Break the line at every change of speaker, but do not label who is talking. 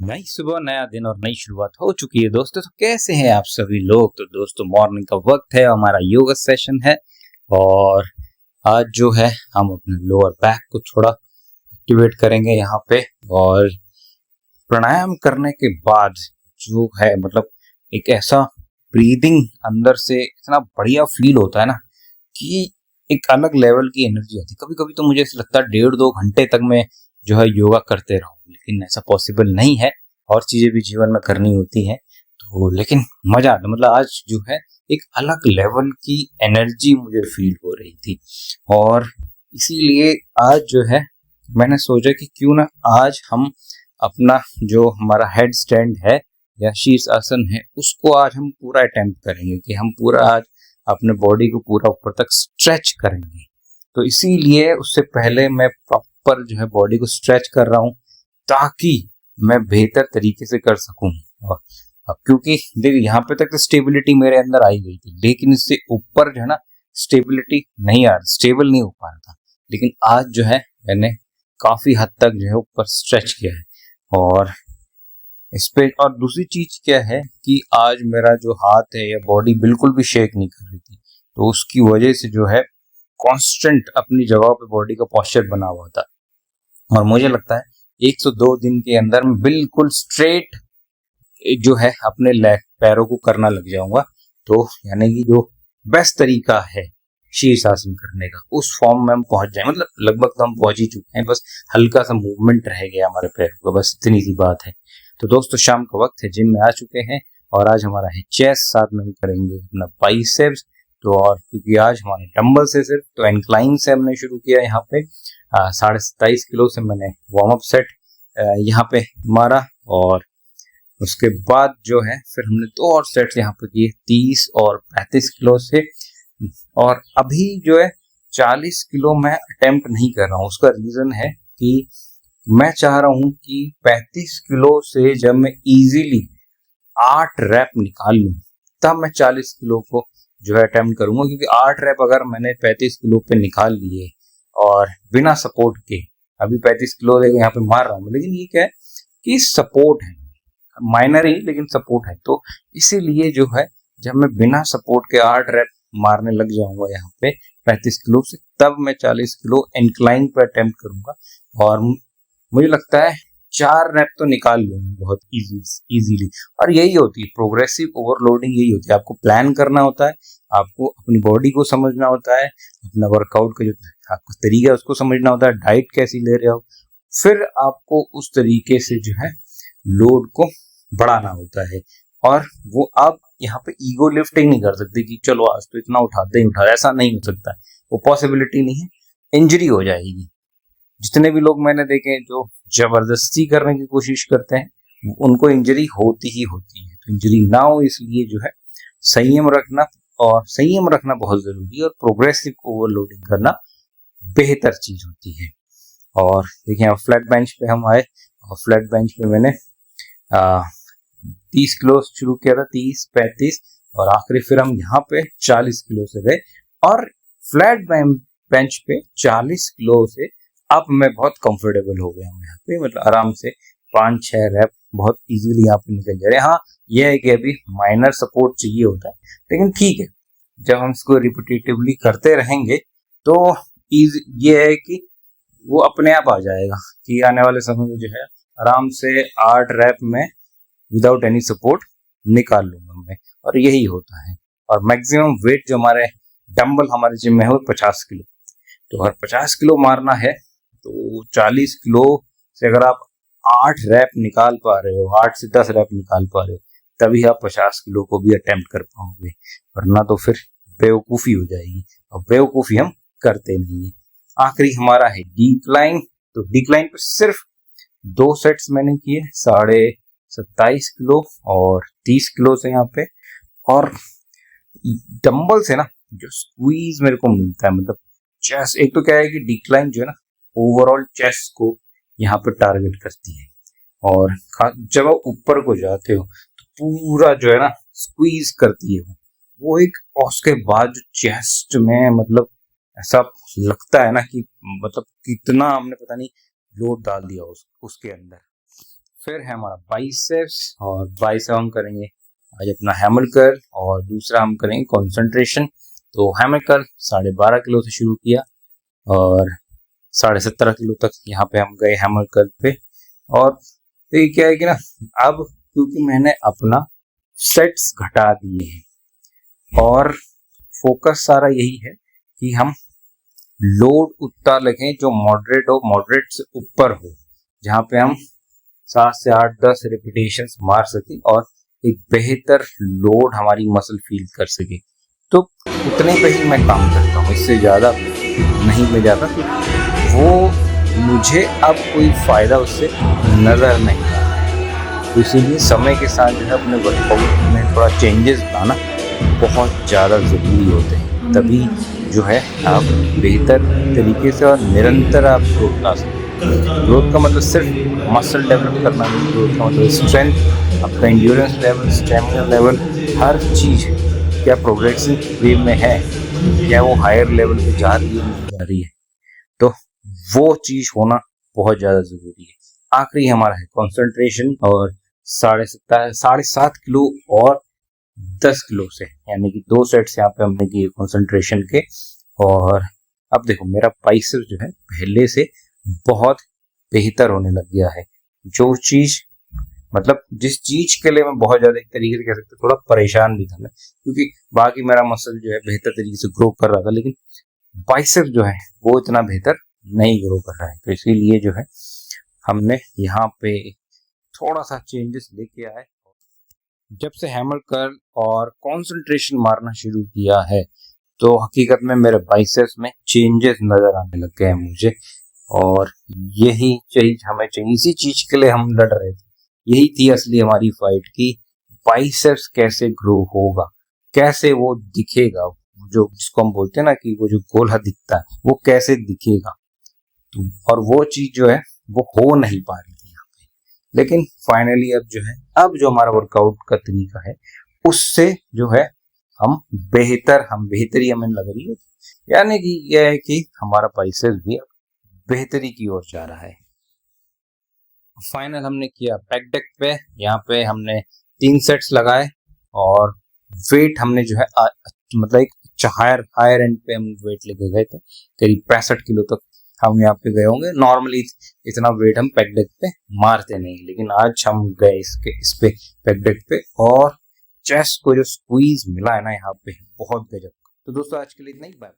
नई सुबह, नया दिन और नई शुरुआत हो चुकी है दोस्तों। तो कैसे हैं आप सभी लोग? तो दोस्तों मॉर्निंग का वक्त है, हमारा योगा सेशन है और आज जो है हम अपने लोअर बैक को थोड़ा एक्टिवेट करेंगे यहाँ पे। और प्राणायाम करने के बाद जो है मतलब एक ऐसा ब्रीदिंग अंदर से इतना बढ़िया फील होता है ना कि एक अलग लेवल की एनर्जी आती है। कभी कभी तो मुझे ऐसा लगता है 1.5-2 घंटे तक मैं जो है योगा करते रहूं, लेकिन ऐसा पॉसिबल नहीं है और चीजें भी जीवन में करनी होती हैं। तो लेकिन मजा आता, मतलब आज जो है एक अलग लेवल की एनर्जी मुझे फील हो रही थी। और इसीलिए आज जो है मैंने सोचा कि क्यों ना आज हम अपना जो हमारा हेड स्टैंड है या शीर्ष आसन है उसको आज हम पूरा अटेम्प्ट करेंगे कि हम पूरा आज अपने बॉडी को पूरा ऊपर तक स्ट्रेच करेंगे। तो इसीलिए उससे पहले मैं प्रॉपर जो है बॉडी को स्ट्रेच कर रहा हूँ ताकि मैं बेहतर तरीके से कर सकूं। और अब क्योंकि देखिए यहाँ पे तक तो स्टेबिलिटी मेरे अंदर आई गई थी, लेकिन इससे ऊपर जो है ना स्टेबिलिटी नहीं आ रही, स्टेबल नहीं हो पा रहा था। लेकिन आज जो है मैंने काफी हद तक जो है ऊपर स्ट्रेच किया है। और इस पे और दूसरी चीज क्या है कि आज मेरा जो हाथ है या बॉडी बिल्कुल भी शेक नहीं कर रही थी, तो उसकी वजह से जो है कांस्टेंट अपनी जगह पे बॉडी का पोस्चर बना हुआ था। और मुझे लगता है 102 दिन के अंदर मैं बिल्कुल स्ट्रेट जो है अपने पैरों को करना लग जाऊंगा। तो यानी कि जो बेस्ट तरीका है शीर्षासन करने का उस फॉर्म में हम पहुंच जाए, मतलब लगभग तो हम पहुंच ही चुके हैं, बस हल्का सा मूवमेंट रह गया हमारे पैरों का, बस इतनी सी बात है। तो दोस्तों शाम का वक्त है, जिम में आ चुके हैं और आज हमारा है चेस्ट, साथ में हम करेंगे अपना बाइसेप्स। तो और क्योंकि आज हमारे डंबल से सिर्फ तो इंक्लाइन से हमने शुरू किया यहाँ पे 27.5 किलो से मैंने वार्म अप सेट यहाँ पे मारा। और उसके बाद जो है फिर हमने 2 और सेट्स यहाँ पे किए 30 और 35 किलो से। और अभी जो है 40 किलो मैं अटेम्प्ट नहीं कर रहा हूँ। उसका रीजन है कि मैं चाह रहा हूँ कि 35 किलो से जब मैं इजीली 8 रैप निकाल लूँ तब मैं 40 किलो को जो है अटेम्प्ट करूंगा। क्योंकि 8 रैप अगर मैंने 35 किलो पे निकाल लिए और बिना सपोर्ट के, अभी 35 किलो देखो यहाँ पे मार रहा हूँ, लेकिन ये क्या है कि सपोर्ट है, माइनर ही लेकिन सपोर्ट है। तो इसीलिए जो है जब मैं बिना सपोर्ट के 8 रैप मारने लग जाऊंगा यहाँ पे 35 किलो से, तब मैं 40 किलो इंक्लाइन पे अटेम्प्ट करूंगा। और मुझे लगता है 4 रैप तो निकाल लूंगा बहुत इजीली। और यही होती है प्रोग्रेसिव ओवरलोडिंग, यही होती है। आपको प्लान करना होता है, आपको अपनी बॉडी को समझना होता है, अपना वर्कआउट का जो आपका तरीका है उसको समझना होता है, डाइट कैसी ले रहे हो, फिर आपको उस तरीके से जो है लोड को बढ़ाना होता है। और वो आप यहाँ पे ईगो लिफ्टिंग नहीं कर सकते कि चलो आज तो इतना उठाते ही उठा, ऐसा नहीं हो सकता, वो पॉसिबिलिटी नहीं है, इंजरी हो जाएगी। जितने भी लोग मैंने देखे जो जबरदस्ती करने की कोशिश करते हैं उनको इंजरी होती ही होती है। तो इंजरी ना हो इसलिए जो है संयम रखना, और संयम रखना बहुत जरूरी है, और प्रोग्रेसिव ओवरलोडिंग करना बेहतर चीज होती है। और देखिए अब फ्लैट बेंच पे हम आए और फ्लैट बेंच पे मैंने 30 किलो शुरू किया था, 30, 35 और आखिरी फिर हम यहाँ पे 40 किलो से गए। और फ्लैट बेंच पे 40 किलो से अब मैं बहुत कंफर्टेबल हो गया हूँ यहाँ पे, मतलब आराम से 5-6 रैप बहुत इजीली यहाँ पे निकल जा रहे हैं। हाँ यह है कि अभी माइनर सपोर्ट चाहिए होता है, लेकिन ठीक है, जब हम इसको रिपीटेटिवली करते रहेंगे तो ये है कि वो अपने आप आ जाएगा कि आने वाले समय में जो है आराम से 8 रैप में विदाउट एनी सपोर्ट निकाल लूंगा मैं। और यही होता है। और मैक्सिमम वेट जो हमारे डंबल हमारे जिम में है वो 50 किलो। तो अगर 50 किलो मारना है तो 40 किलो से अगर आप 8 रैप निकाल पा रहे हो, 8 से 10 रैप निकाल पा रहे हो, तभी आप 50 किलो को भी अटेम्प्ट कर पाओगे, वरना तो फिर बेवकूफ़ी हो जाएगी, और बेवकूफ़ी हम करते नहीं है। आखिरी हमारा है डिक्लाइन। तो डिक्लाइन पे सिर्फ 2 सेट्स मैंने किए 27.5 किलो और 30 किलो से यहाँ पे। और डंबल से ना जो स्क्वीज मेरे को मिलता है, मतलब चेस्ट, एक तो क्या है कि डिक्लाइन जो है ना ओवरऑल चेस्ट को यहाँ पे टारगेट करती है, और जब आप ऊपर को जाते हो तो पूरा जो है ना स्क्वीज करती है वो एक। और उसके बाद जो चेस्ट में मतलब ऐसा लगता है ना कि मतलब कितना हमने पता नहीं लोड डाल दिया उसके अंदर। फिर है हमारा बाइसेप्स, और बाइसेप हम करेंगे आज अपना हैमर कर्ल, और दूसरा हम करेंगे कंसंट्रेशन। तो हैमर कर्ल 12.5 किलो से शुरू किया और 17.5 किलो तक यहाँ पे हम गए हैमर कर्ल पे। और तो ये क्या है कि ना, अब क्योंकि मैंने अपना सेट्स घटा दिए हैं और फोकस सारा यही है कि हम लोड उतना लगे जो मॉडरेट हो, मॉडरेट से ऊपर हो, जहाँ पे हम 7 से 8-10 रिपीटेशंस मार सके और एक बेहतर लोड हमारी मसल फील कर सके। तो उतने पे ही मैं काम करता हूँ, इससे ज़्यादा नहीं मैं जाता। वो मुझे अब कोई फ़ायदा उससे नज़र नहीं आ रहा है, तो इसीलिए समय के साथ जो है अपने वर्कआउट में थोड़ा चेंजेस लाना बहुत ज़्यादा ज़रूरी होते हैं, तभी जो है आप बेहतर तरीके से और निरंतर आप ग्रोथ ला सकते हैं। ग्रोथ का मतलब सिर्फ मसल डेवलप करना नहीं, ग्रोथ का मतलब स्ट्रेंथ, आपका एंड्योरेंस लेवल, स्टेमिना लेवल, हर चीज़ क्या प्रोग्रेसिव वे में है, क्या वो हायर लेवल पे जा रही है नहीं जा रही है, तो वो चीज़ होना बहुत ज़्यादा ज़रूरी है। आखिरी हमारा है कंसंट्रेशन, और 7.5 किलो और 10 किलो से, यानी कि 2 सेट्स यहाँ पे हमने किए कंसंट्रेशन के। और अब देखो मेरा बाइसेप्स जो है पहले से बहुत बेहतर होने लग गया है। जो चीज मतलब जिस चीज के लिए मैं बहुत ज्यादा एक तरीके से कह सकते थोड़ा परेशान भी था मैं, क्योंकि बाकी मेरा मसल जो है बेहतर तरीके से ग्रो कर रहा था, लेकिन बाइसेप्स जो है वो इतना बेहतर नहीं ग्रो कर रहा है। तो इसीलिए जो है हमने यहाँ पे थोड़ा सा चेंजेस लेके आए। जब से हैमर कर्ल और कंसंट्रेशन मारना शुरू किया है तो हकीकत में मेरे बाइसेप्स में चेंजेस नजर आने लग गए हैं मुझे, और यही चीज हमें चाहिए, इसी चीज के लिए हम लड़ रहे थे, यही थी असली हमारी फाइट की बाइसेप्स कैसे ग्रो होगा, कैसे वो दिखेगा, जो जिसको हम बोलते हैं ना कि वो जो गोला दिखता है वो कैसे दिखेगा। तो और वो चीज जो है वो हो नहीं पा रही थी यहाँ पे, लेकिन फाइनली अब जो है, अब जो हमारा वर्कआउट का तरीका है उससे जो है हम बेहतरी हमें लग रही है, यानी कि यह है कि हमारा बाइसेप्स भी बेहतरी की ओर जा रहा है। फाइनल हमने किया पैक डेक पे, यहाँ पे हमने 3 सेट्स लगाए और वेट हमने जो है मतलब एक हायर एंड पे हम वेट लेके गए थे, करीब 65 किलो तक हम यहाँ पे गए होंगे। नॉर्मली इतना वेट हम पैक डेक पे मारते नहीं, लेकिन आज हम गए इस पे पैक डेक पे, और चेस्ट को जो स्क्वीज मिला है ना यहाँ पे बहुत गजब। तो दोस्तों आज के लिए इतना ही, बाय।